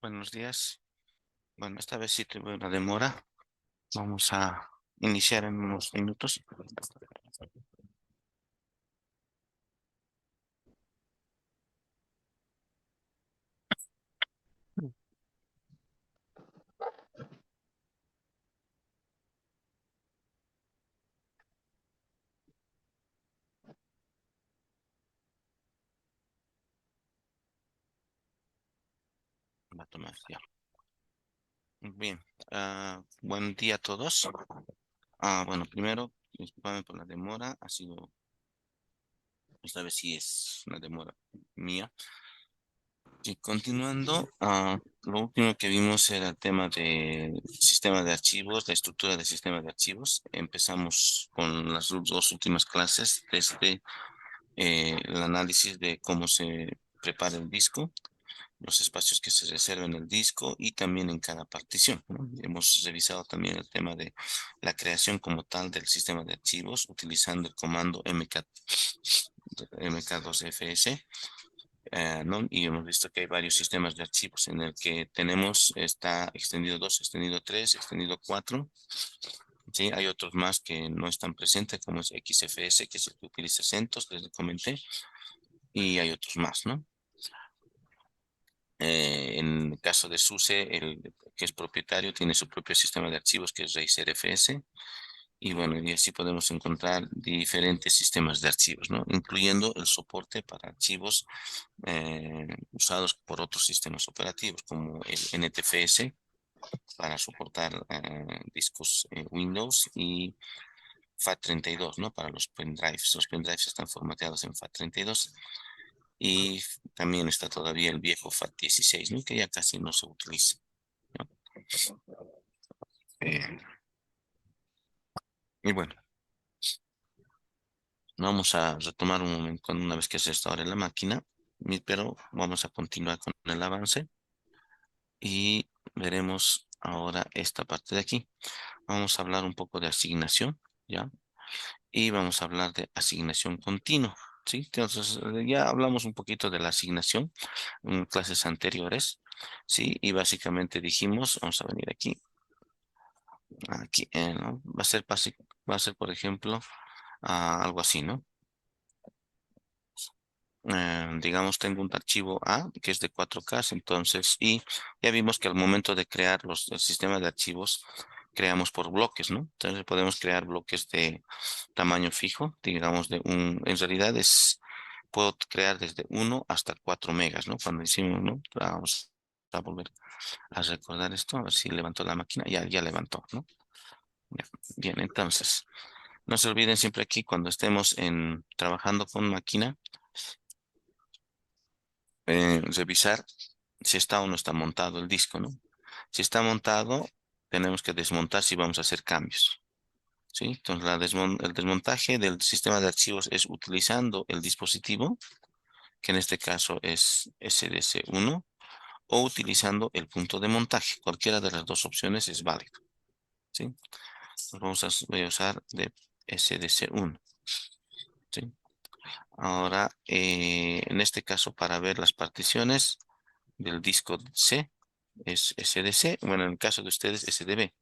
Buenos días. Bueno, esta vez sí tuve una demora. Vamos a iniciar en unos minutos. Va a tomar ya. Bien. Buen día a todos. Bueno, primero, disculpame por la demora. Esta vez sí es una demora mía. Y continuando, lo último que vimos era el tema de sistema de archivos, la estructura del sistema de archivos. Empezamos con las dos últimas clases desde el análisis de cómo se prepara el disco, los espacios que se reservan en el disco y también en cada partición, ¿no? Hemos revisado también el tema de la creación como tal del sistema de archivos utilizando el comando mk2fs, ¿no? Y hemos visto que hay varios sistemas de archivos en el que tenemos, está extendido 2, extendido 3, extendido 4. Sí, hay otros más que no están presentes, como es XFS, que es el que utiliza CentOS, les comenté, y hay otros más, ¿no? En el caso de SUSE, el que es propietario, tiene su propio sistema de archivos que es ReiserFS. Y bueno, y así podemos encontrar diferentes sistemas de archivos, ¿no? Incluyendo el soporte para archivos usados por otros sistemas operativos, como el NTFS para soportar discos Windows y FAT32, ¿no? Para los pendrives. Los pendrives están formateados en FAT32. Y también está todavía el viejo FAT16, ¿no? Que ya casi no se utiliza, ¿no? Eh, y bueno, vamos a retomar un momento una vez que se restaure la máquina, pero vamos a continuar con el avance y veremos ahora esta parte de aquí. Vamos a hablar un poco de asignación, ¿ya? Y vamos a hablar de asignación continua, ¿sí? Entonces, ya hablamos un poquito de la asignación en clases anteriores, ¿sí? Y básicamente dijimos, vamos a venir aquí, ¿no? Va a ser, por ejemplo, algo así, ¿no? Digamos, tengo un archivo A que es de 4K, entonces, y ya vimos que al momento de crear el sistema de archivos, creamos por bloques, ¿no? Entonces podemos crear bloques de tamaño fijo, digamos, en realidad puedo crear desde 1 hasta 4 megas, ¿no? Cuando hicimos, ¿no? Vamos a volver a recordar esto, a ver si levantó la máquina, ya levantó, ¿no? Ya. Bien, entonces, no se olviden siempre aquí cuando estemos trabajando con máquina, revisar si está o no está montado el disco, ¿no? Si está montado, tenemos que desmontar si vamos a hacer cambios, ¿sí? Entonces, el desmontaje del sistema de archivos es utilizando el dispositivo, que en este caso es SDC1, o utilizando el punto de montaje. Cualquiera de las dos opciones es válido, ¿sí? Entonces, voy a usar de SDC1, ¿sí? Ahora, en este caso, para ver las particiones del disco C, es SDC. Bueno, en el caso de ustedes, SDB.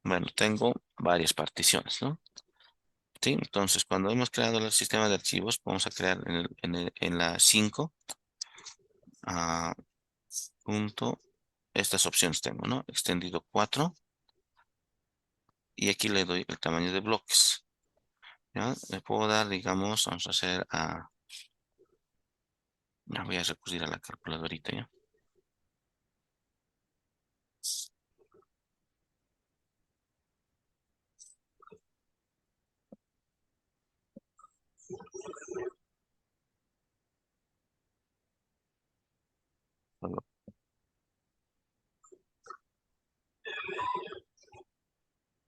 Bueno, tengo varias particiones, ¿no? Sí, entonces cuando hemos creado el sistema de archivos, vamos a crear en la 5 punto, estas opciones tengo, ¿no? Extendido 4 y aquí le doy el tamaño de bloques, ¿ya? Le puedo dar, digamos, vamos a hacer ya voy a recurrir a la calculadorita, ¿ya?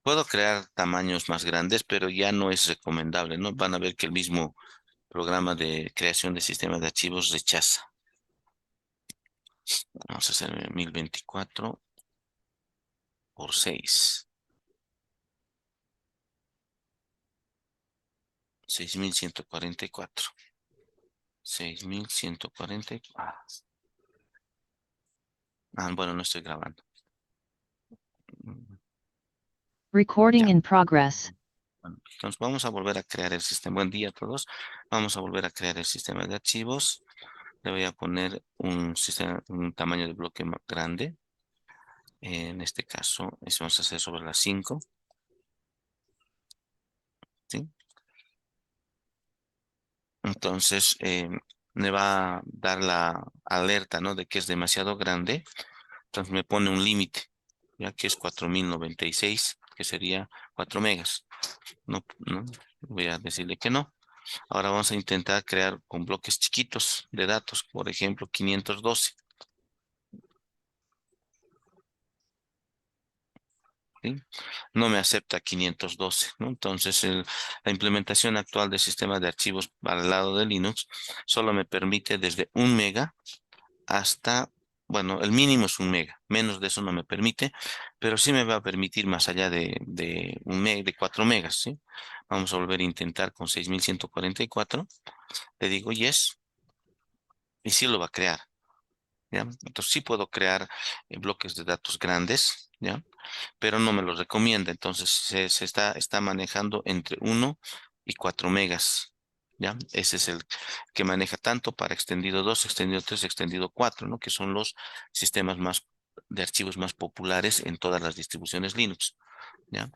Puedo crear tamaños más grandes, pero ya no es recomendable, ¿no? Van a ver que el mismo programa de creación de sistemas de archivos rechaza. Vamos a hacer 1024 por 6. 6144. 6144. Ah, bueno, no estoy grabando. Recording Ya. in progress. Bueno, entonces vamos a volver a crear el sistema. Buen día a todos. Vamos a volver a crear el sistema de archivos. Le voy a poner un sistema, un tamaño de bloque más grande. En este caso, eso vamos a hacer sobre las 5. ¿Sí? Entonces, me va a dar la alerta, ¿no? De que es demasiado grande. Entonces me pone un límite, ya que es 4096, que sería 4 megas. No, no, voy a decirle que no. Ahora vamos a intentar crear con bloques chiquitos de datos, por ejemplo, 512. ¿Sí? No me acepta 512, ¿no? Entonces, la implementación actual del sistema de archivos para el lado de Linux solo me permite desde 1 mega hasta, bueno, el mínimo es 1 mega, menos de eso no me permite, pero sí me va a permitir más allá de 1 mega, de 4 megas, ¿sí? Vamos a volver a intentar con 6144. Le digo yes, y sí lo va a crear, ¿ya? Entonces sí puedo crear bloques de datos grandes, ¿ya? Pero no me los recomienda. Entonces está manejando entre 1 y 4 megas. ¿Ya? Ese es el que maneja tanto para extendido 2, extendido 3, extendido 4, ¿no? Que son los sistemas más de archivos más populares en todas las distribuciones Linux. ¿Ya?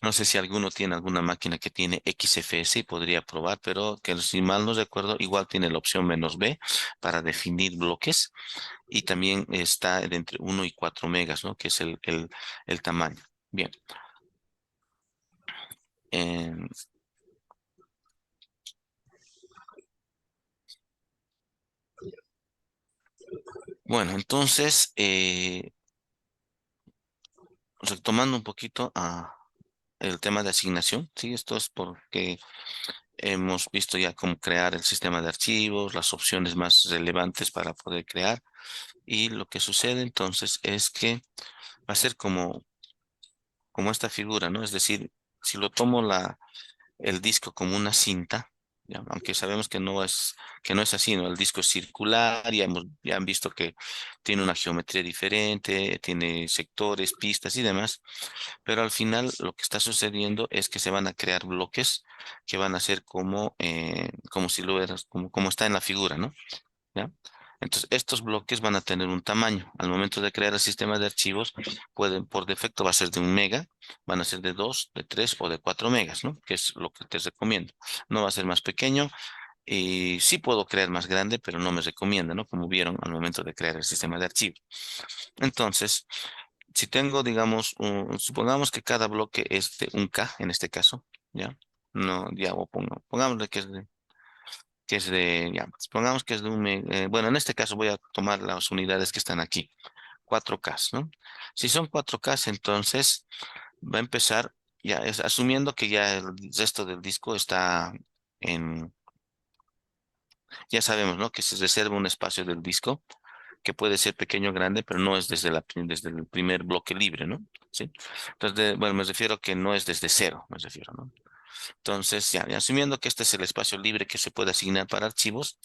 No sé si alguno tiene alguna máquina que tiene XFS y podría probar, pero que si mal no recuerdo, igual tiene la opción "-b" para definir bloques y también está de entre 1 y 4 megas, ¿no? Que es el tamaño. Bien. Em, bueno, entonces, retomando un poquito el tema de asignación, sí, esto es porque hemos visto ya cómo crear el sistema de archivos, las opciones más relevantes para poder crear, y lo que sucede entonces es que va a ser como esta figura, ¿no? Es decir, si lo tomo el disco como una cinta, ¿ya? Aunque sabemos que no es así, ¿no? El disco es circular, ya han visto que tiene una geometría diferente, tiene sectores, pistas y demás, pero al final lo que está sucediendo es que se van a crear bloques que van a ser como si lo eras, como está en la figura, ¿no? ¿Ya? Entonces, estos bloques van a tener un tamaño. Al momento de crear el sistema de archivos, por defecto va a ser de 1 mega, van a ser de 2, de 3 o de 4 megas, ¿no? Que es lo que te recomiendo. No va a ser más pequeño y sí puedo crear más grande, pero no me recomienda, ¿no? Como vieron al momento de crear el sistema de archivos. Entonces, si tengo, digamos, supongamos que cada bloque es de 1K en este caso, ¿ya? No, ya, pongámosle ya, supongamos que es de bueno, en este caso voy a tomar las unidades que están aquí, 4K, ¿no? Si son 4K, entonces va a empezar, ya, asumiendo que ya el resto del disco está en, ya sabemos, ¿no? Que se reserva un espacio del disco que puede ser pequeño o grande, pero no es desde el primer bloque libre, ¿no? ¿Sí? Entonces, bueno, me refiero que no es desde cero, me refiero, ¿no? Entonces, ya, y asumiendo que este es el espacio libre que se puede asignar para archivos,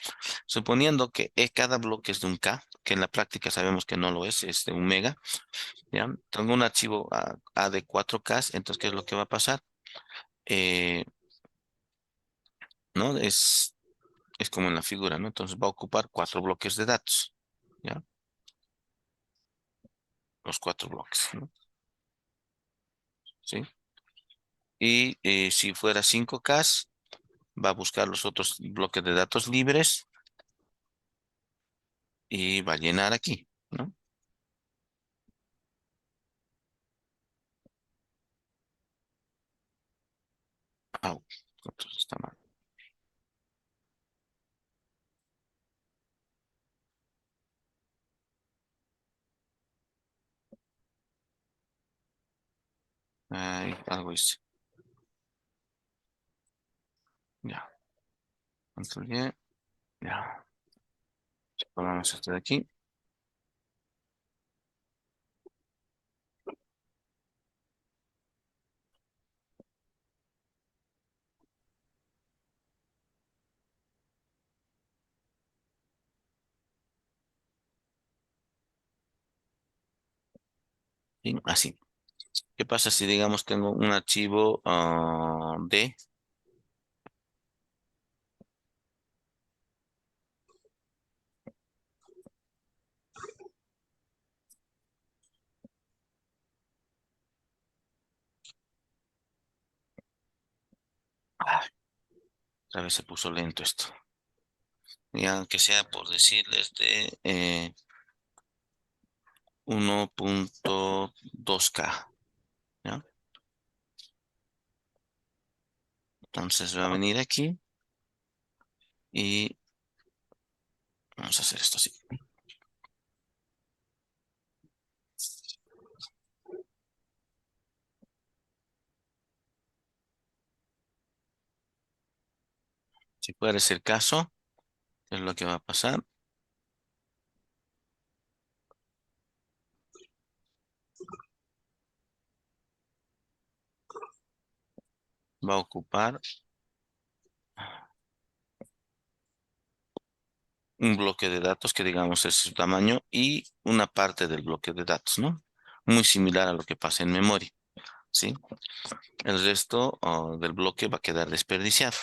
suponiendo que cada bloque es de 1K, que en la práctica sabemos que no lo es de 1 mega, ¿ya? Tengo un archivo A de 4K, entonces, ¿qué es lo que va a pasar? Eh, ¿No? Es como en la figura, ¿no? Entonces va a ocupar 4 bloques de datos, ¿ya? Los 4 bloques, ¿no? ¿Sí? Y si fuera 5K, va a buscar los otros bloques de datos libres y va a llenar aquí, ¿no? Au, entonces está mal. Ay, algo hice. Ya, control Y, ya. Ponemos esto de aquí. ¿sí? Así. ¿Qué pasa si, digamos, tengo un archivo de... Ah, otra vez se puso lento esto. Ya que sea por decirles de 1.2K, ¿ya? Entonces va a venir aquí y vamos a hacer esto así. Si fuera ese el caso, ¿qué es lo que va a pasar? Va a ocupar un bloque de datos que digamos es su tamaño y una parte del bloque de datos, ¿no? Muy similar a lo que pasa en memoria, ¿sí? El resto del bloque va a quedar desperdiciado.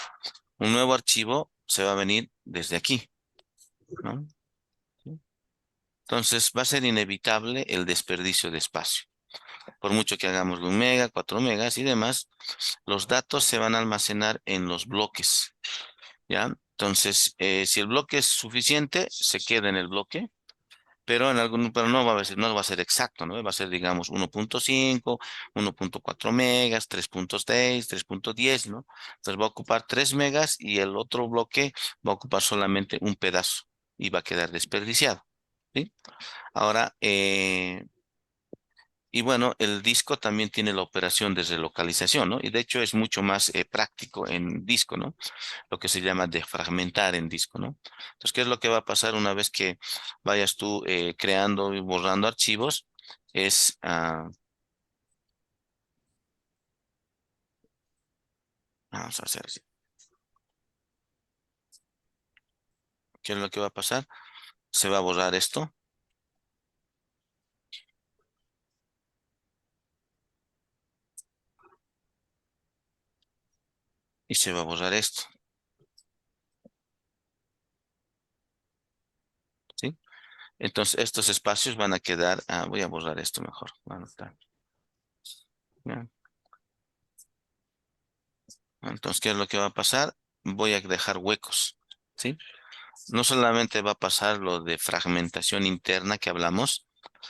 Un nuevo archivo se va a venir desde aquí, ¿no? Entonces va a ser inevitable el desperdicio de espacio. Por mucho que hagamos de 1 mega, 4 megas y demás, los datos se van a almacenar en los bloques, ¿ya? Entonces, si el bloque es suficiente, se queda en el bloque, pero no va a ser, no va a ser exacto, ¿no? Va a ser, digamos, 1.5, 1.4 megas, 3.6, 3.10, ¿no? Entonces va a ocupar 3 megas y el otro bloque va a ocupar solamente un pedazo y va a quedar desperdiciado, ¿sí? Ahora, y bueno, el disco también tiene la operación de relocalización, ¿no? Y de hecho es mucho más práctico en disco, ¿no? Lo que se llama defragmentar en disco, ¿no? Entonces, ¿qué es lo que va a pasar una vez que vayas tú creando y borrando archivos? Es, vamos a hacer así. ¿Qué es lo que va a pasar? Se va a borrar esto y se va a borrar esto, ¿sí? Entonces, estos espacios van a quedar, voy a borrar esto mejor. Bueno, ya. Entonces, ¿qué es lo que va a pasar? Voy a dejar huecos, ¿sí? No solamente va a pasar lo de fragmentación interna que hablamos,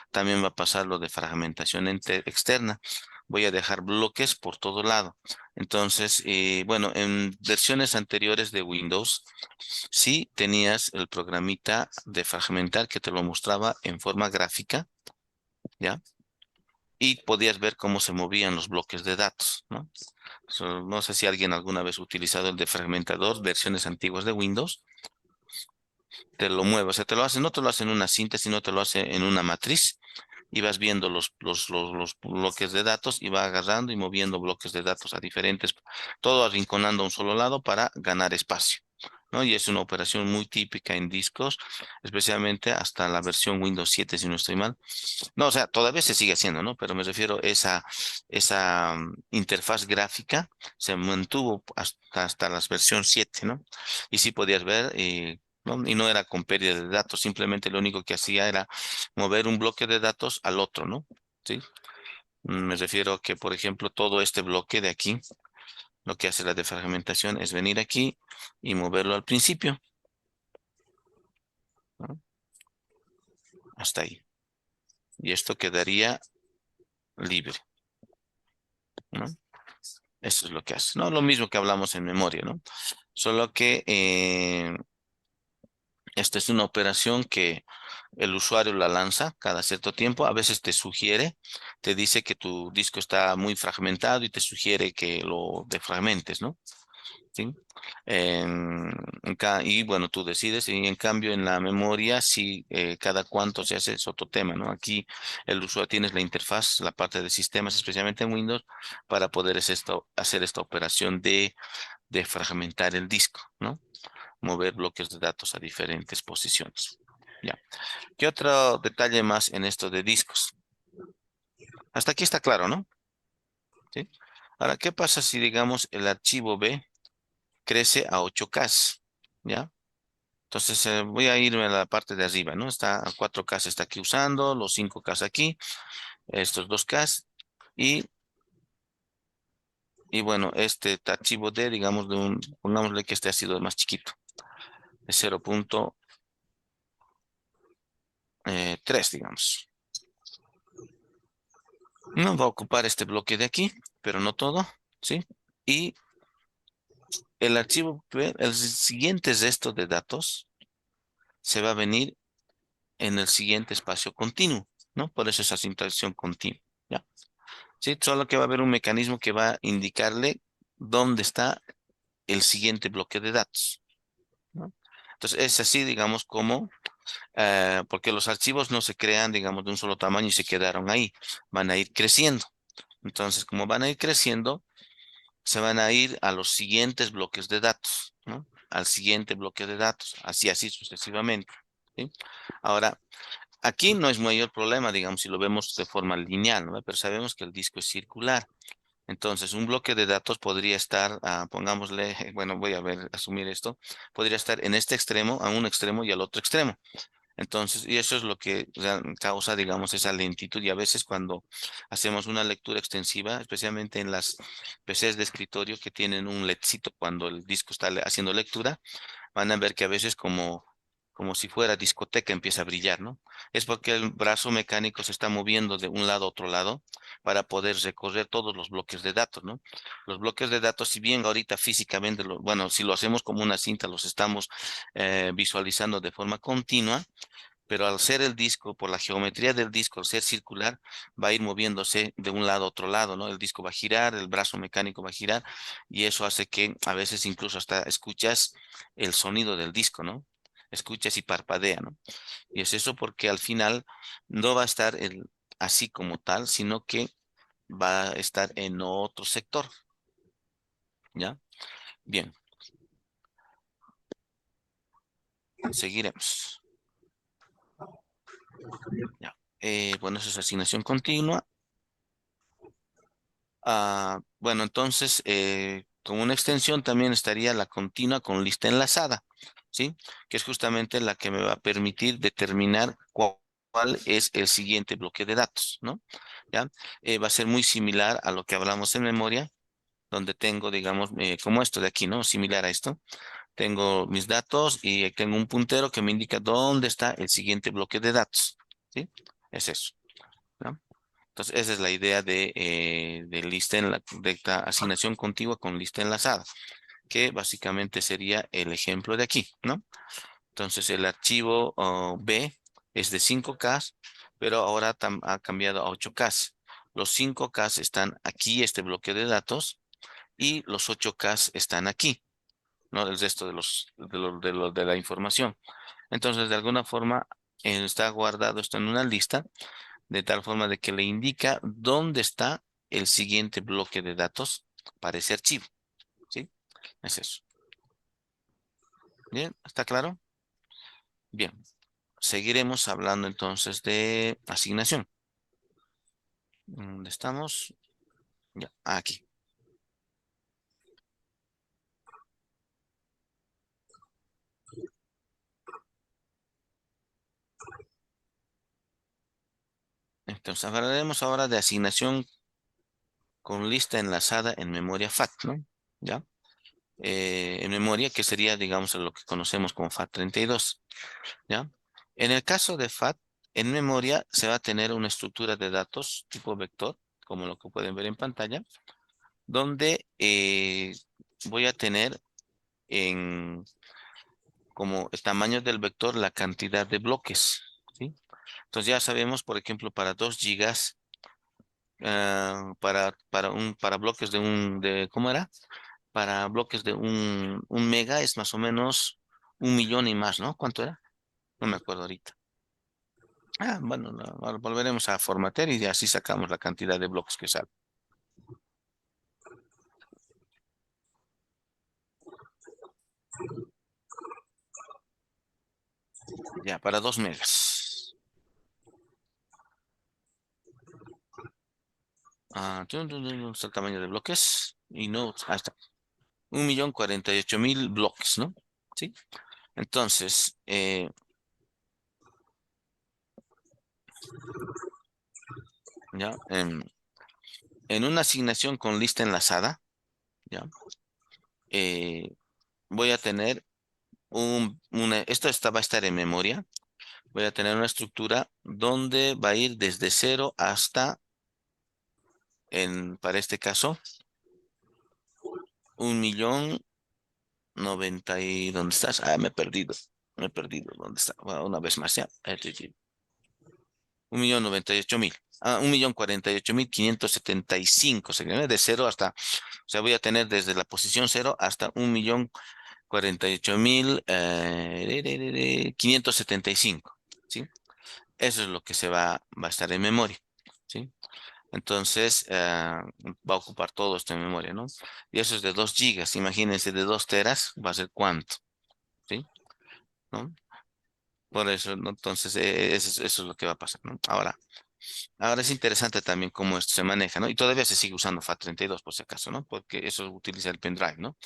también va a pasar lo de fragmentación externa. Voy a dejar bloques por todo lado. Entonces, bueno, en versiones anteriores de Windows, sí tenías el programita de fragmentar que te lo mostraba en forma gráfica, ¿ya? Y podías ver cómo se movían los bloques de datos, ¿no? No sé si alguien alguna vez ha utilizado el de fragmentador, versiones antiguas de Windows, te lo mueve, o sea, te lo hace, no te lo hace en una cinta, sino te lo hace en una matriz y vas viendo los bloques de datos y va agarrando y moviendo bloques de datos a diferentes, todo arrinconando a un solo lado para ganar espacio, ¿no? Y es una operación muy típica en discos, especialmente hasta la versión Windows 7, si no estoy mal. No, o sea, todavía se sigue haciendo, ¿no? Pero me refiero a esa interfaz gráfica se mantuvo hasta la versión 7, ¿no? Y sí podías ver, ¿no? Y no era con pérdida de datos, simplemente lo único que hacía era mover un bloque de datos al otro, ¿no? Sí. Me refiero a que, por ejemplo, todo este bloque de aquí, lo que hace la defragmentación es venir aquí y moverlo al principio, ¿no? Hasta ahí. Y esto quedaría libre, ¿no? Eso es lo que hace, ¿no? Lo mismo que hablamos en memoria, ¿no? Solo que esta es una operación que el usuario la lanza cada cierto tiempo. A veces te sugiere, te dice que tu disco está muy fragmentado y te sugiere que lo defragmentes, ¿no? ¿Sí? Y bueno, tú decides, y en cambio en la memoria, sí, cada cuánto se hace es otro tema, ¿no? Aquí el usuario tienes la interfaz, la parte de sistemas, especialmente en Windows, para poder hacer esta operación de fragmentar el disco, ¿no? Mover bloques de datos a diferentes posiciones. Ya. ¿Qué otro detalle más en esto de discos? Hasta aquí está claro, ¿no? ¿Sí? Ahora, ¿qué pasa si, digamos, el archivo B crece a 8K? ¿Ya? Entonces voy a irme a la parte de arriba, ¿no? Está a 4K se está aquí usando, los 5K aquí, estos 2K y, y bueno, este archivo D, digamos, pongámosle que este ha sido más chiquito, de 0.3, digamos. No va a ocupar este bloque de aquí, pero no todo, ¿sí? Y el archivo, el siguiente resto de datos se va a venir en el siguiente espacio continuo, ¿no? Por eso es asignación continua, ¿ya? Sí, solo que va a haber un mecanismo que va a indicarle dónde está el siguiente bloque de datos, ¿no? Entonces, es así, digamos, como, porque los archivos no se crean, digamos, de un solo tamaño y se quedaron ahí, van a ir creciendo. Entonces, como van a ir creciendo, se van a ir a los siguientes bloques de datos, ¿no? Al siguiente bloque de datos, así sucesivamente, ¿sí? Ahora, aquí no es mayor problema, digamos, si lo vemos de forma lineal, ¿no? Pero sabemos que el disco es circular. Entonces, un bloque de datos podría estar, pongámosle, bueno, voy a ver, asumir esto, podría estar en este extremo, a un extremo y al otro extremo. Entonces, y eso es lo que causa, digamos, esa lentitud. Y a veces cuando hacemos una lectura extensiva, especialmente en las PCs de escritorio que tienen un LEDcito cuando el disco está haciendo lectura, van a ver que a veces como si fuera discoteca empieza a brillar, ¿no? Es porque el brazo mecánico se está moviendo de un lado a otro lado para poder recorrer todos los bloques de datos, ¿no? Los bloques de datos, si bien ahorita físicamente, bueno, si lo hacemos como una cinta, los estamos visualizando de forma continua, pero al ser el disco, por la geometría del disco, al ser circular, va a ir moviéndose de un lado a otro lado, ¿no? El disco va a girar, el brazo mecánico va a girar, y eso hace que a veces incluso hasta escuchas el sonido del disco, ¿no? Escuchas y parpadea, ¿no? Y es eso porque al final no va a estar así como tal, sino que va a estar en otro sector, ¿ya? Bien, seguiremos. Ya. Bueno, eso es asignación continua. Bueno, entonces, con una extensión también estaría la continua con lista enlazada, ¿sí? Que es justamente la que me va a permitir determinar cuál es el siguiente bloque de datos, ¿no? ¿Ya? Va a ser muy similar a lo que hablamos en memoria, donde tengo, digamos, como esto de aquí, ¿no? Similar a esto. Tengo mis datos y tengo un puntero que me indica dónde está el siguiente bloque de datos, ¿sí? Es eso, ¿no? Entonces, esa es la idea de lista de la asignación contigua con lista enlazada, que básicamente sería el ejemplo de aquí, ¿no? Entonces, el archivo B es de 5K, pero ahora ha cambiado a 8K. Los 5K están aquí, este bloque de datos, y los 8K están aquí, ¿no? El resto de la información. Entonces, de alguna forma, está guardado esto en una lista de tal forma de que le indica dónde está el siguiente bloque de datos para ese archivo, ¿sí? Es eso. Bien, ¿está claro? Bien, seguiremos hablando entonces de asignación. ¿Dónde estamos? Ya, aquí. Entonces hablaremos ahora de asignación con lista enlazada en memoria FAT, ¿no? ¿Ya? En memoria, que sería, digamos, lo que conocemos como FAT32. ¿Ya? En el caso de FAT, en memoria se va a tener una estructura de datos tipo vector, como lo que pueden ver en pantalla, donde voy a tener en como el tamaño del vector la cantidad de bloques, ¿sí? Entonces ya sabemos, por ejemplo, para 2 gigas, para bloques ¿cómo era? Para bloques de un mega es más o menos 1 millón y más, ¿no? ¿Cuánto era? No me acuerdo ahorita. Bueno, volveremos a formatear y así sacamos la cantidad de bloques que sale. Ya, para 2 megas. ¿Dónde está el tamaño de bloques? Y no, ahí está. 1.048.000 bloques, ¿no? ¿Sí? Entonces, ya, en una asignación con lista enlazada, ya, eh, voy a tener va a estar en memoria. Voy a tener una estructura donde va a ir desde cero hasta, para este caso, 1.090 y ¿dónde estás? Ah, me he perdido. Me he perdido. ¿Dónde está? Bueno, una vez más, ya. 1.098.000. 1.048.575. Sería de cero hasta, o sea, voy a tener desde la posición cero hasta 1.048.575. ¿Sí? Eso es lo que va a estar en memoria. ¿Sí? Entonces, va a ocupar todo esto en memoria, ¿no? Y eso es de 2 gigas. Imagínense, de 2 teras, va a ser cuánto, ¿sí? ¿No? Por eso, ¿no? Entonces, eso es lo que va a pasar, ¿no? Ahora es interesante también cómo esto se maneja, ¿no? Y todavía se sigue usando FAT32 por si acaso, ¿no? Porque eso utiliza el pendrive, ¿no?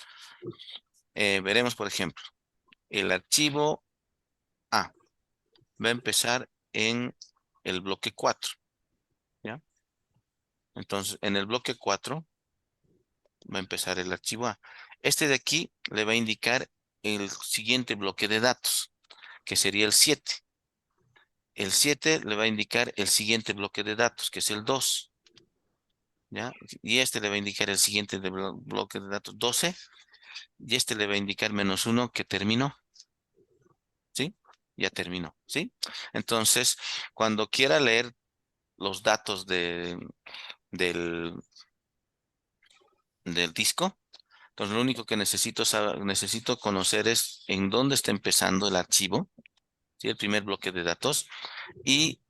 Veremos, por ejemplo, el archivo A va a empezar en el bloque 4, ¿ya? Entonces, en el bloque 4 va a empezar el archivo A. Este de aquí le va a indicar el siguiente bloque de datos, que sería el 7. El 7 le va a indicar el siguiente bloque de datos, que es el 2, ¿ya? Y este le va a indicar el siguiente bloque de datos, 12, y este le va a indicar -1 que terminó, ¿sí? Ya terminó, ¿sí? Entonces, cuando quiera leer los datos del, del disco, entonces lo único que necesito conocer es en dónde está empezando el archivo, ¿sí? El primer bloque de datos. Y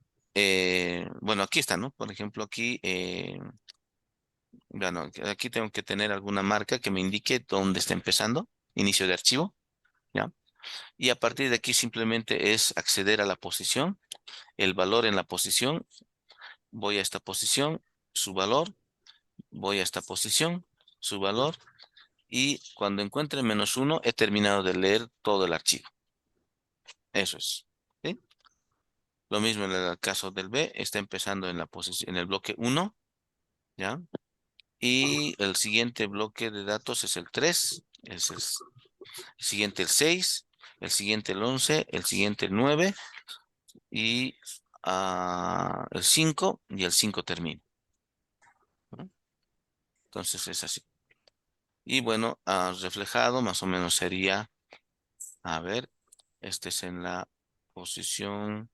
bueno, aquí está, ¿no? Por ejemplo, aquí, bueno, aquí tengo que tener alguna marca que me indique dónde está empezando, inicio de archivo, ¿ya? Y a partir de aquí simplemente es acceder a la posición, el valor en la posición, voy a esta posición, su valor, voy a esta posición, su valor, y cuando encuentre -1 he terminado de leer todo el archivo. Eso es. ¿Sí? Lo mismo en el caso del B, está empezando en la posición, en el bloque 1, ¿ya? Y el siguiente bloque de datos es el 3, es el siguiente el 6, el siguiente el 11, el siguiente el 9 y el 5 y el 5 termina, ¿no? Entonces es así. Y bueno, reflejado más o menos sería, a ver, este es en la posición,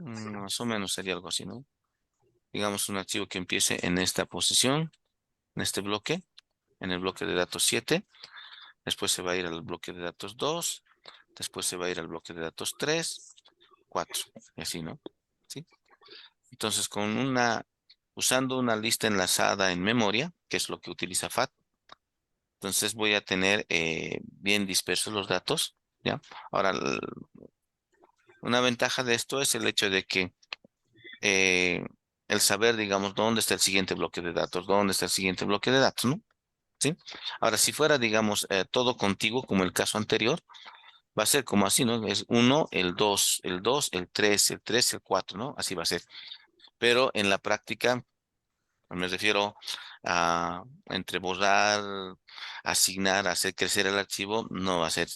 más o menos sería algo así, ¿no? Digamos un archivo que empiece en esta posición, en este bloque, en el bloque de datos 7. Después se va a ir al bloque de datos 2, después se va a ir al bloque de datos 3, 4, y así, ¿no? ¿Sí? Entonces, usando una lista enlazada en memoria, que es lo que utiliza FAT, entonces voy a tener bien dispersos los datos, ¿ya? Ahora, una ventaja de esto es el hecho de que eh, el saber, digamos, dónde está el siguiente bloque de datos, dónde está el siguiente bloque de datos, ¿no? ¿Sí? Ahora, si fuera, digamos, todo contiguo, como el caso anterior, va a ser como así, ¿no? Es uno, el dos, el 3, el 4, ¿no? Así va a ser. Pero en la práctica, me refiero a entre borrar, asignar, hacer crecer el archivo, no va a ser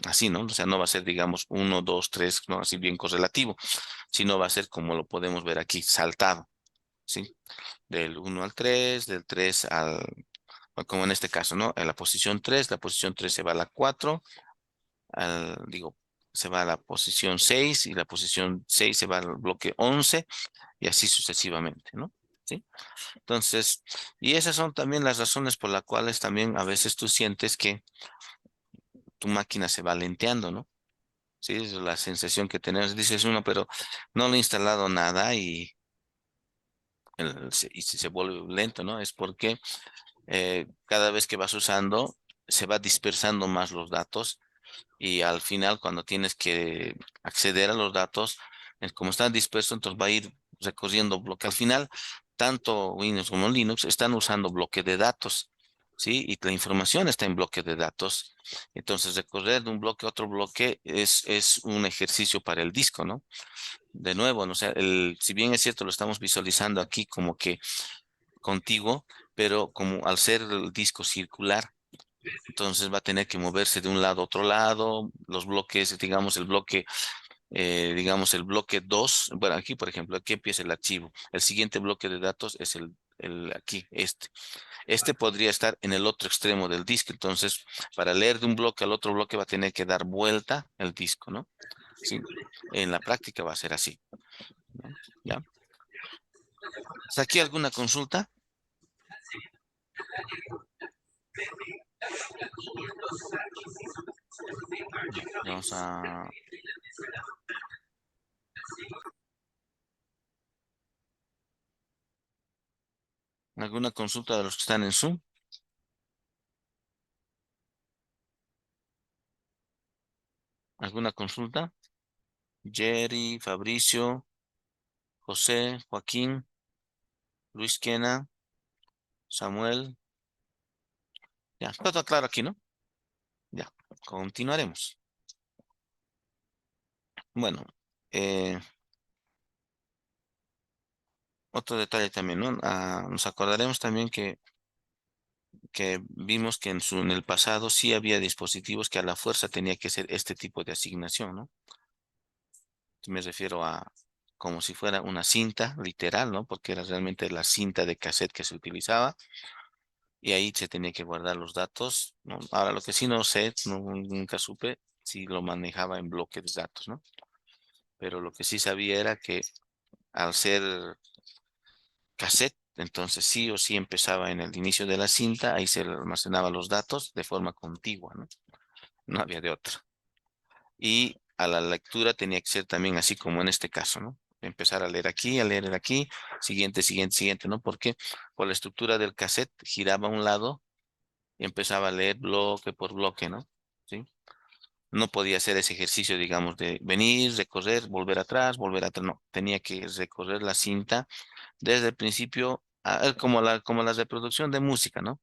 así, ¿no? O sea, no va a ser, digamos, uno, dos, tres, ¿no? Así bien correlativo, sino va a ser como lo podemos ver aquí, saltado, ¿sí? Del uno al 3, del 3 o como en este caso, ¿no? En la posición 3 se va a la 4, digo, se va a la posición 6 y la posición 6 se va al bloque 11 y así sucesivamente, ¿no? ¿Sí? Entonces, y esas son también las razones por las cuales también a veces tú sientes que tu máquina se va lenteando, ¿no? Sí, es la sensación que tenemos. Dices uno, pero no le he instalado nada y se vuelve lento, ¿no? Es porque cada vez que vas usando se va dispersando más los datos y al final cuando tienes que acceder a los datos, como están dispersos, entonces va a ir recorriendo bloque. Al final, tanto Windows como Linux están usando bloque de datos, ¿sí? Y la información está en bloque de datos. Entonces, recorrer de un bloque a otro bloque es un ejercicio para el disco, ¿no? De nuevo, no sé, si bien es cierto, lo estamos visualizando aquí como que contiguo, pero como al ser el disco circular, entonces va a tener que moverse de un lado a otro lado, los bloques, digamos, el bloque 2 bueno, aquí, por ejemplo, aquí empieza el archivo. El siguiente bloque de datos es el aquí, este. Este podría estar en el otro extremo del disco. Entonces, para leer de un bloque al otro bloque va a tener que dar vuelta el disco, ¿no? Sí. En la práctica va a ser así, ¿no? ¿Ya? ¿Hasta aquí alguna consulta? Ya. Vamos a... ¿Alguna consulta de los que están en Zoom? ¿Alguna consulta? Jerry, Fabricio, José, Joaquín, Luis Quena, Samuel. Ya, todo claro aquí, ¿no? Ya, continuaremos. Bueno, eh, otro detalle también, ¿no? Nos acordaremos también que vimos que en el pasado sí había dispositivos que a la fuerza tenía que ser este tipo de asignación, ¿no? Me refiero a como si fuera una cinta, literal, ¿no? Porque era realmente la cinta de cassette que se utilizaba y ahí se tenía que guardar los datos, ¿no? Ahora, lo que sí no sé, nunca supe si lo manejaba en bloques de datos, ¿no? Pero lo que sí sabía era que al ser cassette, entonces sí o sí empezaba en el inicio de la cinta, ahí se almacenaba los datos de forma contigua, ¿no? No había de otra. Y a la lectura tenía que ser también así como en este caso, ¿no? Empezar a leer aquí, siguiente, siguiente, siguiente, ¿no? Porque por la estructura del cassette giraba a un lado y empezaba a leer bloque por bloque, ¿no? ¿Sí? No podía hacer ese ejercicio, digamos, de venir, recorrer, volver atrás, no. Tenía que recorrer la cinta desde el principio, como la reproducción de música, ¿no?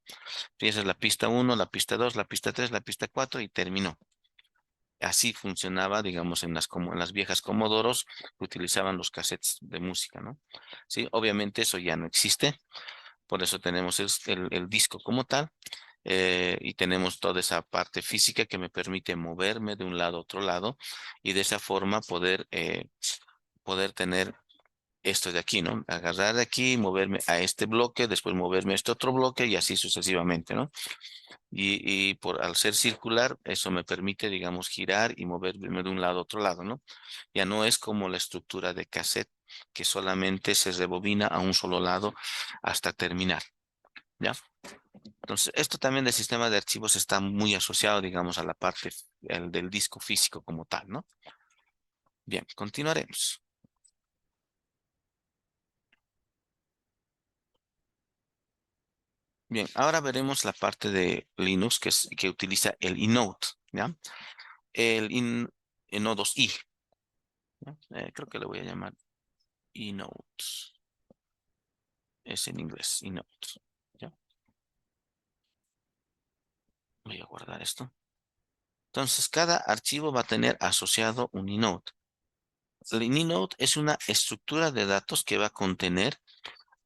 Empiezas la pista uno, la pista 2, la pista 3, la pista 4 y terminó. Así funcionaba, digamos, como en las viejas Comodoros que utilizaban los cassettes de música, ¿no? Sí, obviamente eso ya no existe, por eso tenemos el disco como tal, y tenemos toda esa parte física que me permite moverme de un lado a otro lado y de esa forma poder tener esto de aquí, ¿no? Agarrar de aquí, moverme a este bloque, después moverme a este otro bloque y así sucesivamente, ¿no? Al ser circular, eso me permite, digamos, girar y moverme de un lado a otro lado, ¿no? Ya no es como la estructura de cassette, que solamente se rebobina a un solo lado hasta terminar, ¿ya? Entonces, esto también del sistema de archivos está muy asociado, digamos, a la parte del disco físico como tal, ¿no? Bien, continuaremos. Bien, ahora veremos la parte de Linux que utiliza el inode, ¿ya? El inodos I, ¿ya? Creo que le voy a llamar inode, es en inglés, inode, ¿ya? Voy a guardar esto. Entonces, cada archivo va a tener asociado un inode. El inode es una estructura de datos que va a contener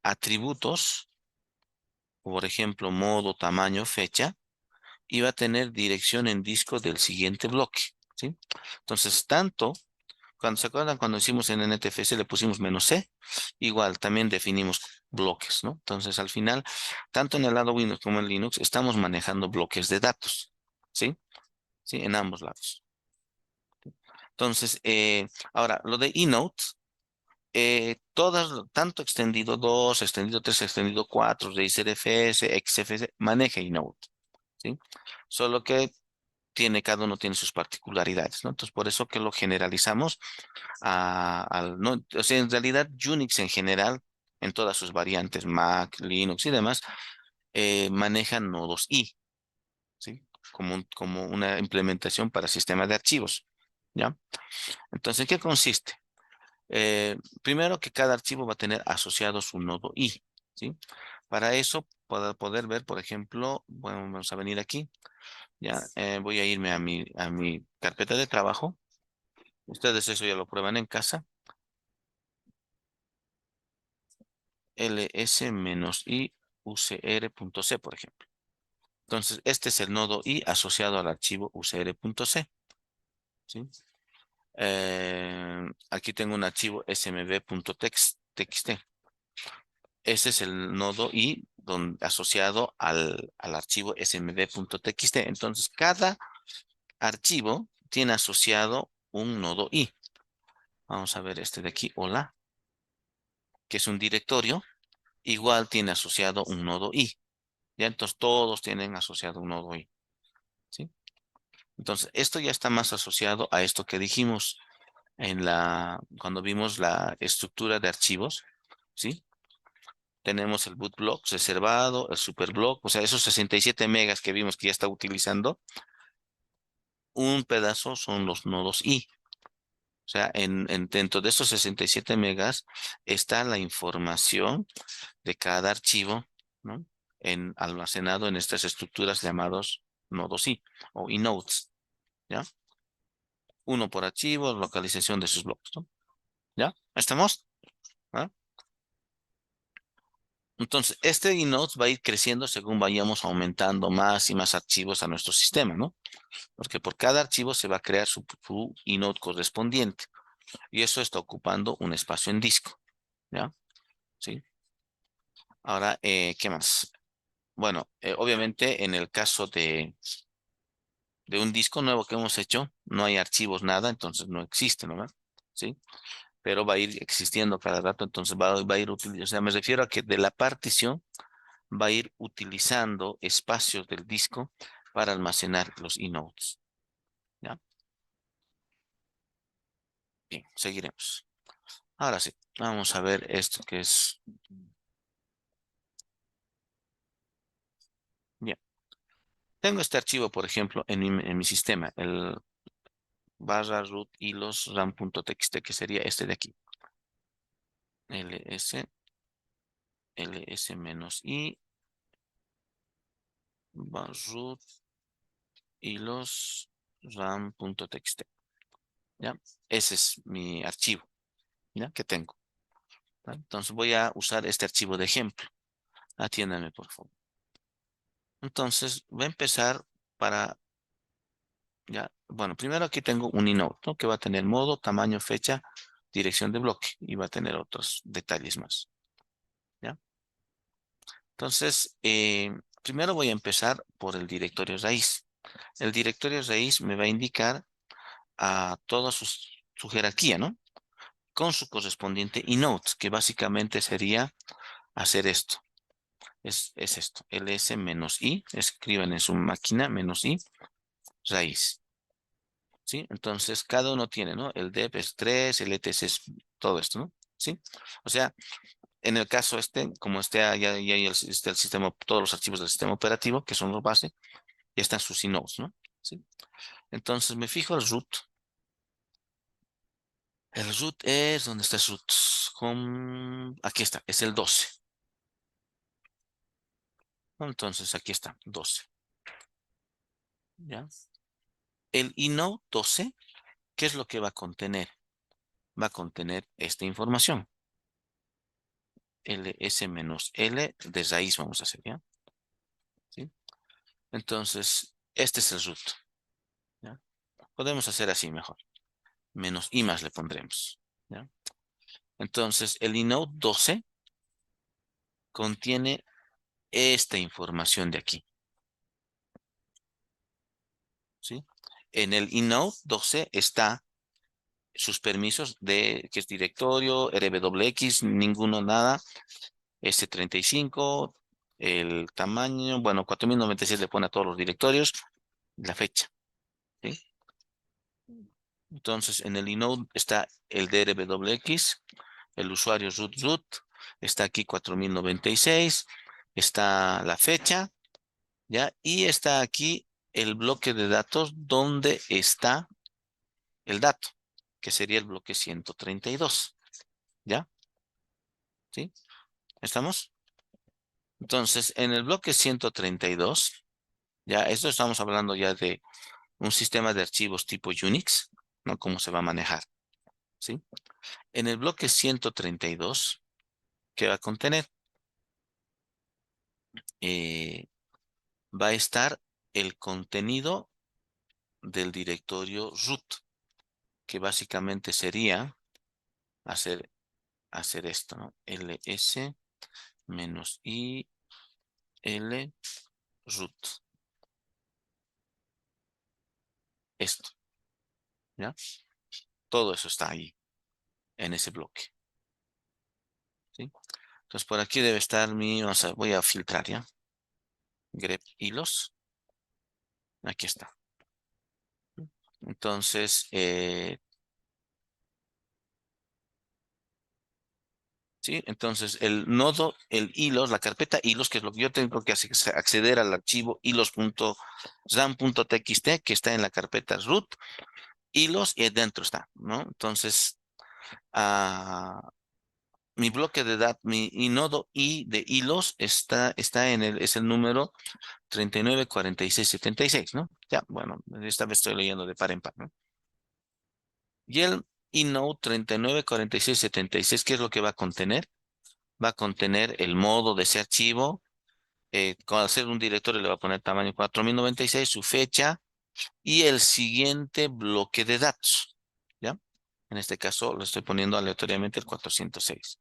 atributos, por ejemplo, modo, tamaño, fecha, y va a tener dirección en disco del siguiente bloque, ¿sí? Entonces, cuando se acuerdan, cuando hicimos en NTFS le pusimos "-c", igual también definimos bloques, ¿no? Entonces, al final, tanto en el lado Windows como en Linux, estamos manejando bloques de datos, ¿sí? Sí, en ambos lados. Entonces, ahora, lo de eNote, todas, tanto extendido 2 extendido 3 extendido 4 ReiserFS, XFS, maneja eNote, ¿sí? Solo que cada uno tiene sus particularidades, ¿no? Entonces, por eso que lo generalizamos no, o sea, en realidad Unix en general, en todas sus variantes, Mac, Linux y demás, manejan nodos I, ¿sí? Como una implementación para sistemas de archivos, ¿ya? Entonces, ¿en qué consiste? Primero que cada archivo va a tener asociado su nodo I, ¿sí? Para eso, para poder ver, por ejemplo, bueno, vamos a venir aquí, ya, voy a irme a mi carpeta de trabajo. Ustedes eso ya lo prueban en casa. ls-i ucr.c, por ejemplo. Entonces, este es el nodo I asociado al archivo ucr.c, ¿sí? Aquí tengo un archivo smb.txt. Ese es el nodo I asociado al archivo smb.txt. Entonces, cada archivo tiene asociado un nodo I. Vamos a ver este de aquí, hola, que es un directorio. Igual tiene asociado un nodo I. Ya, entonces todos tienen asociado un nodo I, ¿sí? Entonces, esto ya está más asociado a esto que dijimos cuando vimos la estructura de archivos, ¿sí? Tenemos el boot block reservado, el super block, o sea, esos 67 megas que vimos que ya está utilizando, un pedazo son los nodos I. O sea, dentro de esos 67 megas está la información de cada archivo, ¿no? Almacenado en estas estructuras llamados nodos I o inodes, ¿ya? Uno por archivo, localización de sus blocos, ¿no? ¿Ya? ¿Estamos? ¿Ah? Entonces, este inode va a ir creciendo según vayamos aumentando más y más archivos a nuestro sistema, ¿no? Porque por cada archivo se va a crear su inode correspondiente y eso está ocupando un espacio en disco, ¿ya? ¿Sí? Ahora, ¿qué más? Bueno, obviamente en el caso de un disco nuevo que hemos hecho, no hay archivos, nada, entonces no existe, ¿no? ¿Sí? Pero va a ir existiendo cada rato, entonces va a ir utilizando, o sea, me refiero a que de la partición va a ir utilizando espacios del disco para almacenar los inodes, ¿ya? Bien, seguiremos. Ahora sí, vamos a ver esto que es, bien. Tengo este archivo, por ejemplo, en mi sistema, el barra root hilos ram.txt, que sería este de aquí. ls-i root hilos ram.txt, ¿ya? Ese es mi archivo, ¿ya? Que tengo, ¿vale? Entonces voy a usar este archivo de ejemplo. Atiéndame, por favor. Entonces voy a empezar para, ya, bueno, primero aquí tengo un inode, ¿no? Que va a tener modo, tamaño, fecha, dirección de bloque y va a tener otros detalles más, ¿ya? Entonces, primero voy a empezar por el directorio raíz. El directorio raíz me va a indicar a toda su jerarquía, ¿no? Con su correspondiente inode, que básicamente sería hacer esto. Es esto, ls-i, escriban en su máquina -i, raíz. ¿Sí? Entonces, cada uno tiene, ¿no? El dep es 3, el etc es todo esto, ¿no? ¿Sí? O sea, en el caso este, como ya hay el sistema, todos los archivos del sistema operativo, que son los base, ya están sus inodes, ¿no? ¿Sí? Entonces, me fijo el root. El root es, ¿dónde está el root? Aquí está, es el 12. Entonces, aquí está, 12. ¿Ya? El inode 12, ¿qué es lo que va a contener? Va a contener esta información. ls-l de raíz vamos a hacer, ¿ya? ¿Sí? Entonces, este es el root, ¿ya? Podemos hacer así mejor. -i más le pondremos, ¿ya? Entonces, el inode 12 contiene esta información de aquí, ¿sí? En el inode 12 está sus permisos que es directorio, RWX, ninguno, nada, S35, el tamaño, bueno, 4096 le pone a todos los directorios, la fecha, ¿sí? Entonces, en el inode está el DRWX, el usuario root, está aquí 4096, está la fecha, ¿ya? Y está aquí el bloque de datos donde está el dato, que sería el bloque 132. ¿Ya? ¿Sí? ¿Estamos? Entonces, en el bloque 132, ya, esto estamos hablando ya de un sistema de archivos tipo Unix, ¿no? Cómo se va a manejar, ¿sí? En el bloque 132, ¿qué va a contener? Eh, Va a estar el contenido del directorio root, que básicamente sería hacer esto, ¿no? ls -i l root. Esto, ¿ya? Todo eso está ahí, en ese bloque, ¿sí? Entonces, por aquí debe estar voy a filtrar, ¿ya? Grep hilos. Aquí está. Entonces, sí, entonces el nodo, el hilos, la carpeta hilos, que es lo que yo tengo que hacer, es acceder al archivo hilos.ram.txt que está en la carpeta root, hilos, y dentro está, ¿no? Entonces, ah, mi bloque de datos, mi nodo I de hilos está es el número 394676, ¿no? Ya, bueno, esta vez estoy leyendo de par en par, ¿no? Y el inode 394676, ¿qué es lo que va a contener? Va a contener el modo de ese archivo. Al hacer un directorio le va a poner tamaño 4096, su fecha y el siguiente bloque de datos. ¿Ya? En este caso lo estoy poniendo aleatoriamente el 406.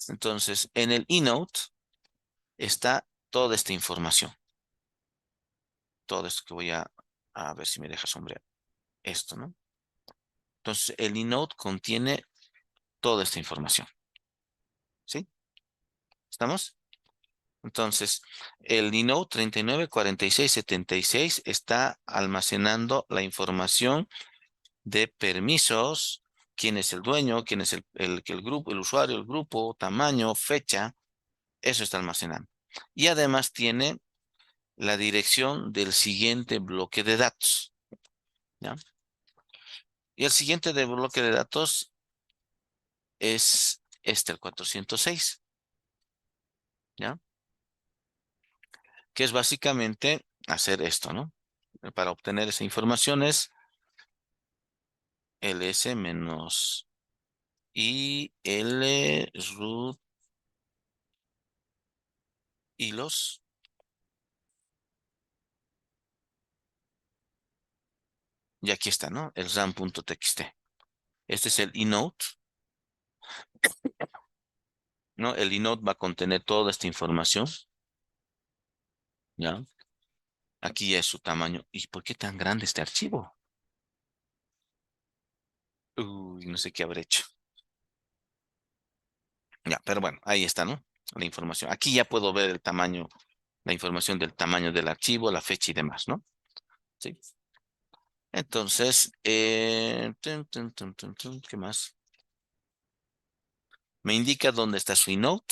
Entonces, en el inode está toda esta información. Todo esto que a ver si me deja sombrear. Esto, ¿no? Entonces, el inode contiene toda esta información. ¿Sí? ¿Estamos? Entonces, el inode 394676 está almacenando la información de permisos, quién es el dueño, quién es el grupo, el usuario, el grupo, tamaño, fecha, eso está almacenando. Y además tiene la dirección del siguiente bloque de datos, ¿ya? Y el siguiente bloque de datos es el 406, ¿ya? Que es básicamente hacer esto, ¿no? Para obtener esa información es ls menos i l root hilos. Y aquí está, ¿no? El ram.txt. Este es el inode, ¿no? El inode va a contener toda esta información, ¿ya? Aquí es su tamaño. ¿Y por qué tan grande este archivo? Uy, no sé qué habré hecho. Ya, pero bueno, ahí está, ¿no? La información. Aquí ya puedo ver el tamaño, la información del tamaño del archivo, la fecha y demás, ¿no? Sí. Entonces, ¿qué más? Me indica dónde está su inode.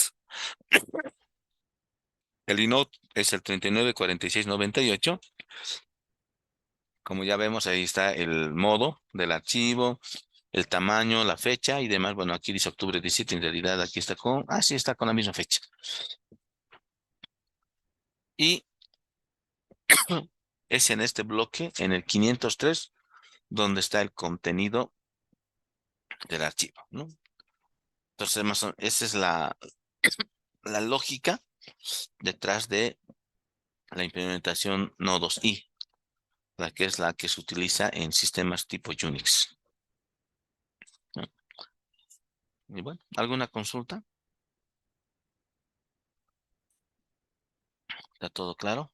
El inode es el 394698. Como ya vemos, ahí está el modo del archivo, el tamaño, la fecha y demás. Bueno, aquí dice octubre 17, en realidad aquí está sí, está con la misma fecha. Y es en este bloque, en el 503, donde está el contenido del archivo, ¿no? Entonces, esa es la lógica detrás de la implementación Nodos I, la que es la que se utiliza en sistemas tipo Unix, ¿no? Y bueno, ¿alguna consulta? ¿Está todo claro?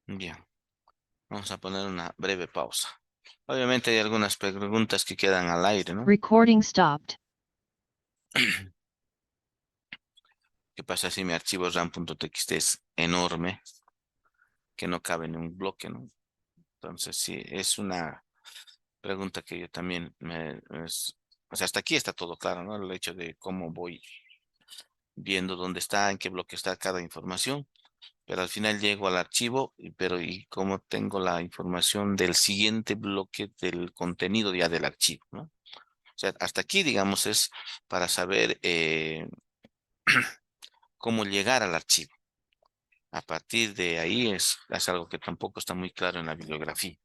Bien, vamos a poner una breve pausa. Obviamente hay algunas preguntas que quedan al aire, ¿no? Recording stopped. ¿Qué pasa si mi archivo ram.txt es enorme, que no cabe en un bloque, ¿no? Entonces, sí, es una pregunta que yo también o sea, hasta aquí está todo claro, ¿no? El hecho de cómo voy viendo dónde está, en qué bloque está cada información, pero al final llego al archivo, pero ¿y cómo tengo la información del siguiente bloque del contenido ya del archivo, ¿no? O sea, hasta aquí, digamos, es para saber cómo llegar al archivo. A partir de ahí es algo que tampoco está muy claro en la bibliografía.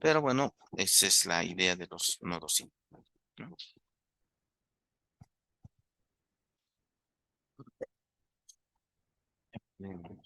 Pero bueno, esa es la idea de los nodos simples, ¿no? Mm.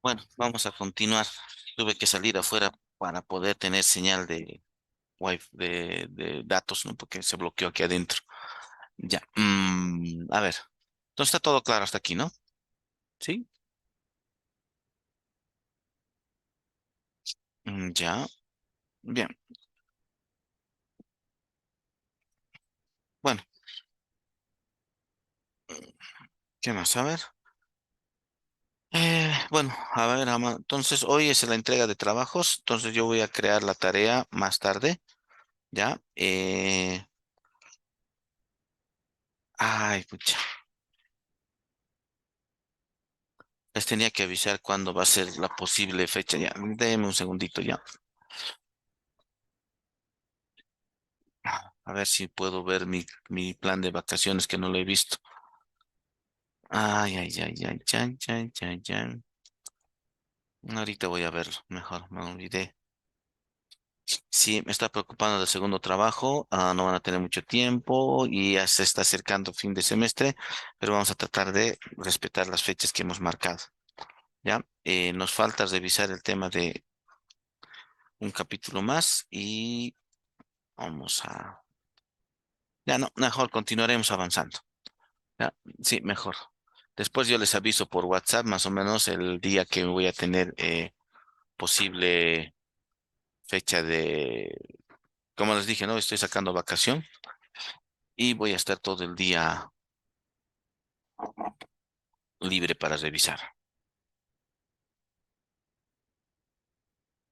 Bueno, vamos a continuar. Tuve que salir afuera para poder tener señal de wifi, de datos, ¿no? Porque se bloqueó aquí adentro. Ya. A ver. Entonces está todo claro hasta aquí, ¿no? Sí. Ya. Bien. Bueno, ¿qué más? A ver. Bueno, a ver, entonces hoy es la entrega de trabajos, entonces yo voy a crear la tarea más tarde, ¿ya? Ay, pucha, les tenía que avisar cuándo va a ser la posible fecha, ya, déjeme un segundito, ya. A ver si puedo ver mi plan de vacaciones que no lo he visto. Ay, ay, ay, ay, chan, chan, chan, chan. Ahorita voy a verlo, mejor, me olvidé. Sí, me está preocupando del segundo trabajo, no van a tener mucho tiempo y ya se está acercando fin de semestre, pero vamos a tratar de respetar las fechas que hemos marcado, ¿ya? Nos falta revisar el tema de un capítulo más y vamos a... Ya no, mejor continuaremos avanzando, ¿ya? Sí, mejor. Después yo les aviso por WhatsApp más o menos el día que voy a tener posible fecha de... Como les dije, ¿no? Estoy sacando vacación y voy a estar todo el día libre para revisar.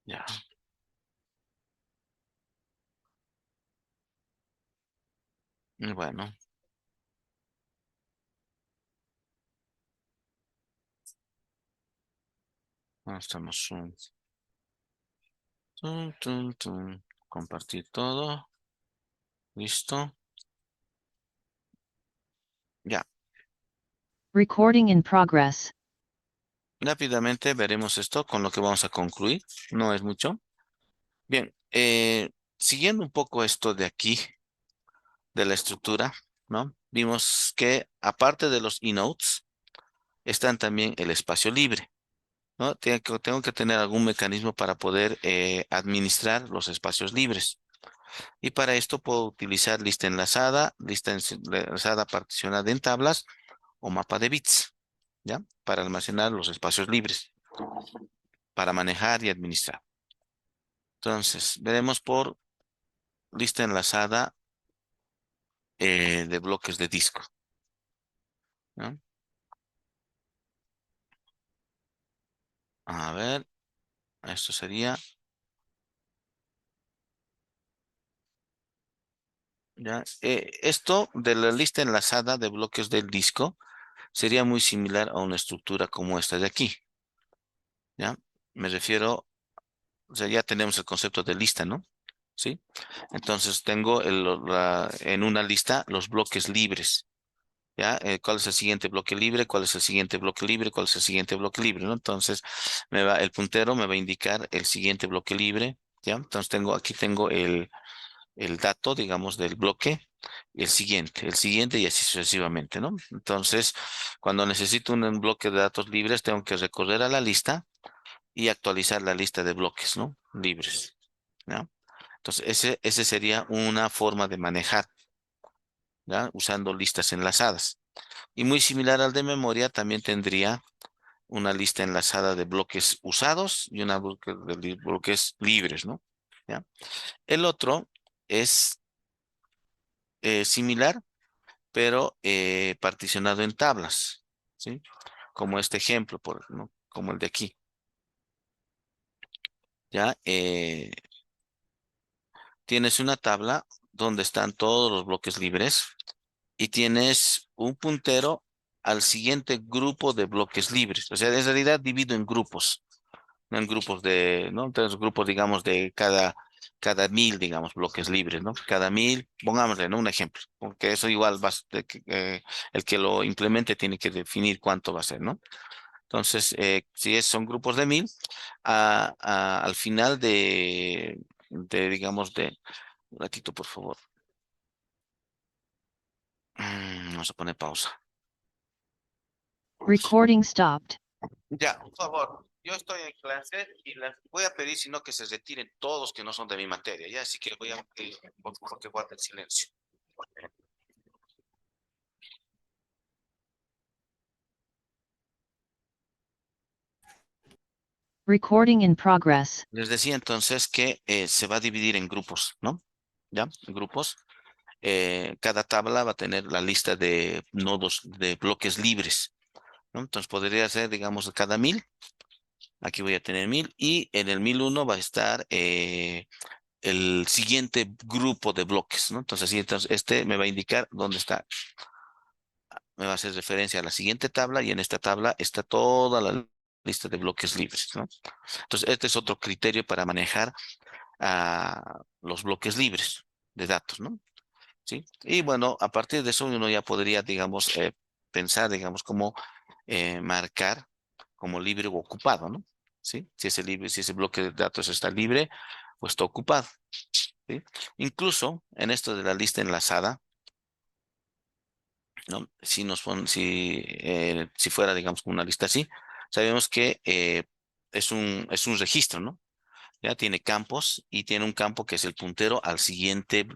Ya, y bueno, estamos compartir todo, listo. Ya, Recording in progress. rápidamente veremos esto con lo que vamos a concluir. No es mucho. Bien, siguiendo un poco esto de aquí, de la estructura, ¿no? Vimos que aparte de los e-notes, están también el espacio libre, ¿no? Tengo que tener algún mecanismo para poder administrar los espacios libres. Y para esto puedo utilizar lista enlazada particionada en tablas o mapa de bits, ¿ya? Para almacenar los espacios libres, para manejar y administrar. Entonces, veremos por lista enlazada de bloques de disco, ¿no? A ver, esto sería, ¿ya? Esto de la lista enlazada de bloques del disco sería muy similar a una estructura como esta de aquí, ¿ya? Me refiero, o sea, ya tenemos el concepto de lista, ¿no? ¿Sí? Entonces tengo en una lista los bloques libres. ¿Ya? ¿Cuál es el siguiente bloque libre? ¿Cuál es el siguiente bloque libre? ¿Cuál es el siguiente bloque libre? ¿No? Entonces el puntero me va a indicar el siguiente bloque libre. ¿Ya? Entonces aquí tengo el dato, digamos, del bloque, y el siguiente y así sucesivamente, ¿no? Entonces, cuando necesito un bloque de datos libres, tengo que recorrer a la lista y actualizar la lista de bloques, ¿no? Libres. ¿Ya? Entonces, ese sería una forma de manejar, ¿ya? Usando listas enlazadas. Y muy similar al de memoria, también tendría una lista enlazada de bloques usados y una de bloques libres, ¿no? ¿Ya? El otro es similar, pero particionado en tablas, ¿sí? Como este ejemplo, ¿no? Como el de aquí, ¿ya? Tienes una tabla donde están todos los bloques libres y tienes un puntero al siguiente grupo de bloques libres. O sea, en realidad divido en grupos, no en grupos ¿no? Entonces, grupos, digamos, de cada 1000, digamos, bloques libres, ¿no? Cada 1000, pongámosle, ¿no? Un ejemplo, porque eso igual el que lo implemente tiene que definir cuánto va a ser, ¿no? Entonces, si son grupos de 1000, al final digamos, un ratito, por favor. Vamos a poner pausa. Recording stopped. Ya, por favor. yo estoy en clase y las voy a pedir, sino que se retiren todos que no son de mi materia, ya, así que voy a pedir, por favor, que guarden silencio. Recording in progress. Les decía entonces que se va a dividir en grupos, ¿no? ¿Ya? Grupos. Cada tabla va a tener la lista de nodos de bloques libres, ¿no? Entonces podría ser, digamos, cada 1000. Aquí voy a tener 1000 y en el 1001 va a estar el siguiente grupo de bloques, ¿no? Entonces, sí, entonces este me va a indicar dónde está, me va a hacer referencia a la siguiente tabla y en esta tabla está toda la lista de bloques libres, ¿no? Entonces, este es otro criterio para manejar los bloques libres de datos, ¿no? ¿Sí? Y bueno, a partir de eso uno ya podría, digamos, pensar, digamos, cómo marcar como libre o ocupado, ¿no? ¿Sí? Si ese bloque de datos está libre o está ocupado, ¿sí? Incluso en esto de la lista enlazada, ¿no? Si fuera, digamos, una lista así, sabemos que es un registro, ¿no? Ya tiene campos y tiene un campo que es el puntero al siguiente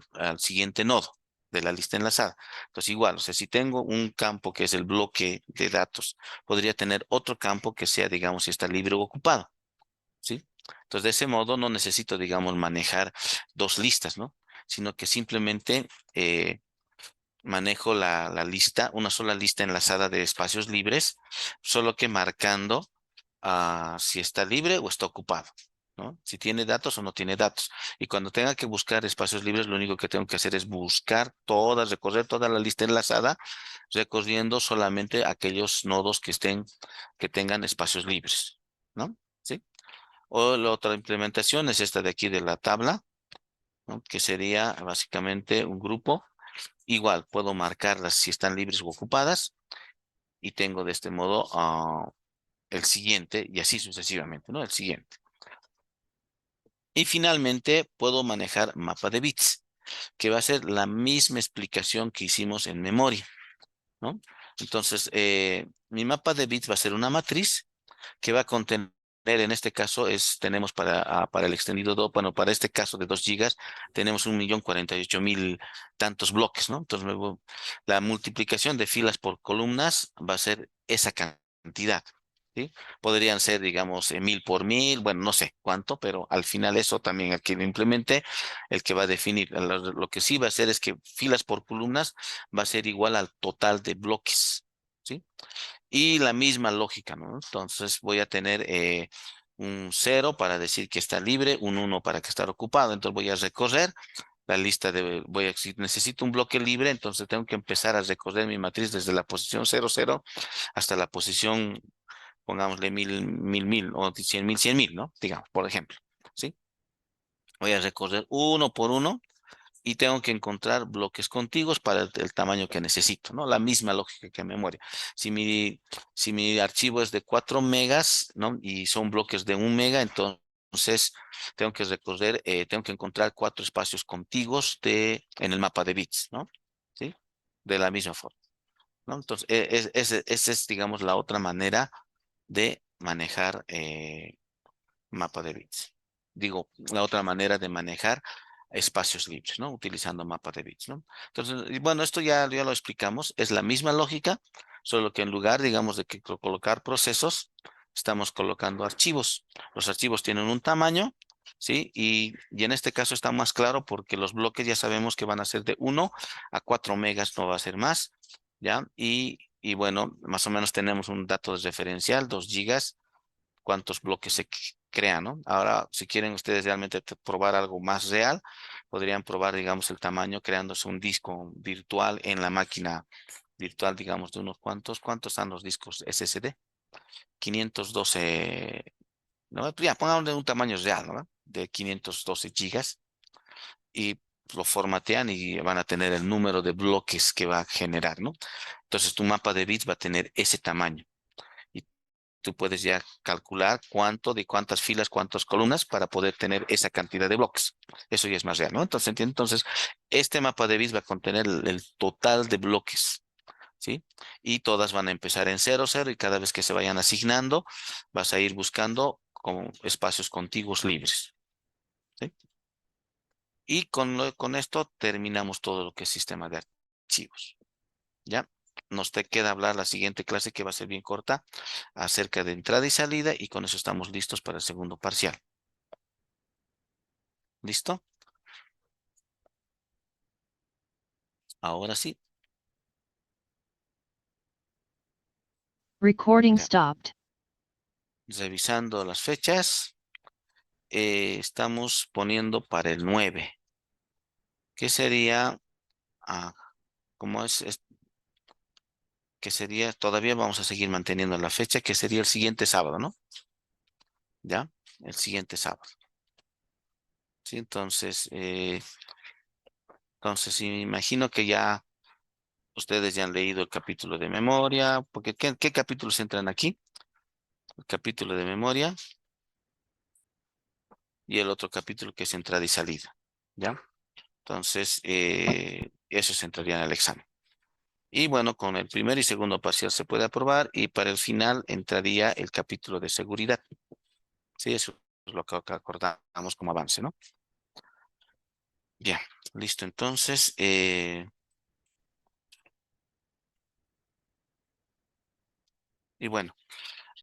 nodo de la lista enlazada. Entonces, igual, o sea, si tengo un campo que es el bloque de datos, podría tener otro campo que sea, digamos, si está libre o ocupado, ¿sí? Entonces, de ese modo no necesito, digamos, manejar dos listas, ¿no? Sino que simplemente manejo la lista, una sola lista enlazada de espacios libres, solo que marcando si está libre o está ocupado, ¿no? Si tiene datos o no tiene datos. Y cuando tenga que buscar espacios libres, lo único que tengo que hacer es recorrer toda la lista enlazada, recorriendo solamente aquellos nodos que tengan espacios libres, ¿no? ¿Sí? O la otra implementación es esta de aquí de la tabla, ¿no? Que sería básicamente un grupo. Igual puedo marcarlas si están libres o ocupadas y tengo de este modo el siguiente y así sucesivamente, ¿no? El siguiente. Y finalmente puedo manejar mapa de bits, que va a ser la misma explicación que hicimos en memoria, ¿no? Entonces, mi mapa de bits va a ser una matriz que va a contener, en este caso, tenemos para el extendido, bueno, para este caso de 2 gigas, tenemos 1.048.000 tantos bloques, ¿no? Entonces, la multiplicación de filas por columnas va a ser esa cantidad, ¿sí? Podrían ser, digamos, 1000 por 1000, bueno, no sé cuánto, pero al final eso también el que lo implemente, el que va a definir. Lo que sí va a hacer es que filas por columnas va a ser igual al total de bloques, ¿sí? Y la misma lógica, ¿no? Entonces voy a tener un 0 para decir que está libre, un 1 para que está ocupado. Entonces voy a recorrer la lista si necesito un bloque libre, entonces tengo que empezar a recorrer mi matriz desde la posición 00 hasta la posición, pongámosle 1000 o 100.000 ¿no? Digamos, por ejemplo, ¿sí? Voy a recorrer uno por uno y tengo que encontrar bloques contiguos para el tamaño que necesito, ¿no? La misma lógica que en memoria. Si mi archivo es de 4 megas, ¿no? Y son bloques de 1 mega, entonces tengo que encontrar 4 espacios contiguos en el mapa de bits, ¿no? ¿Sí? De la misma forma, ¿no? Entonces, esa es, digamos, la otra manera de manejar mapa de bits. Digo, la otra manera de manejar espacios libres, ¿no? Utilizando mapa de bits, ¿no? Entonces, y bueno, esto ya lo explicamos, es la misma lógica, solo que en lugar, digamos, de que colocar procesos, estamos colocando archivos. Los archivos tienen un tamaño, ¿sí? Y en este caso está más claro porque los bloques ya sabemos que van a ser de 1 a 4 megas, no va a ser más, ¿ya? Y bueno, más o menos tenemos un dato de referencial, 2 gigas, cuántos bloques se crean, ¿no? Ahora, si quieren ustedes realmente probar algo más real, podrían probar, digamos, el tamaño creándose un disco virtual en la máquina virtual, digamos, de unos ¿cuántos están los discos SSD? 512, ¿no? Ya, pongámosle un tamaño real, ¿no? De 512 gigas y lo formatean y van a tener el número de bloques que va a generar, ¿no? Entonces tu mapa de bits va a tener ese tamaño. Y tú puedes ya calcular de cuántas filas, cuántas columnas para poder tener esa cantidad de bloques. Eso ya es más real, ¿no? Entonces, ¿entiendes? Entonces, este mapa de bits va a contener el total de bloques, ¿sí? Y todas van a empezar en 0, 0 y cada vez que se vayan asignando, vas a ir buscando como espacios contiguos libres, ¿sí? Y con esto terminamos todo lo que es sistema de archivos, ¿ya? Nos te queda hablar la siguiente clase que va a ser bien corta acerca de entrada y salida y con eso estamos listos para el segundo parcial. ¿Listo? Ahora sí, Recording ya. stopped. Revisando las fechas, estamos poniendo para el 9, que sería, ah, como que sería, todavía vamos a seguir manteniendo la fecha, que sería el siguiente sábado, ¿no? ¿Ya? El siguiente sábado. Sí, entonces sí, me imagino que ya ustedes ya han leído el capítulo de memoria, porque ¿qué capítulos entran aquí? El capítulo de memoria y el otro capítulo que es entrada y salida, ¿ya? Entonces, esos entrarían al examen. Y bueno, con el primer y segundo parcial se puede aprobar y para el final entraría el capítulo de seguridad. Sí, eso es lo que acordamos como avance, ¿no? Bien, listo. Entonces, y bueno.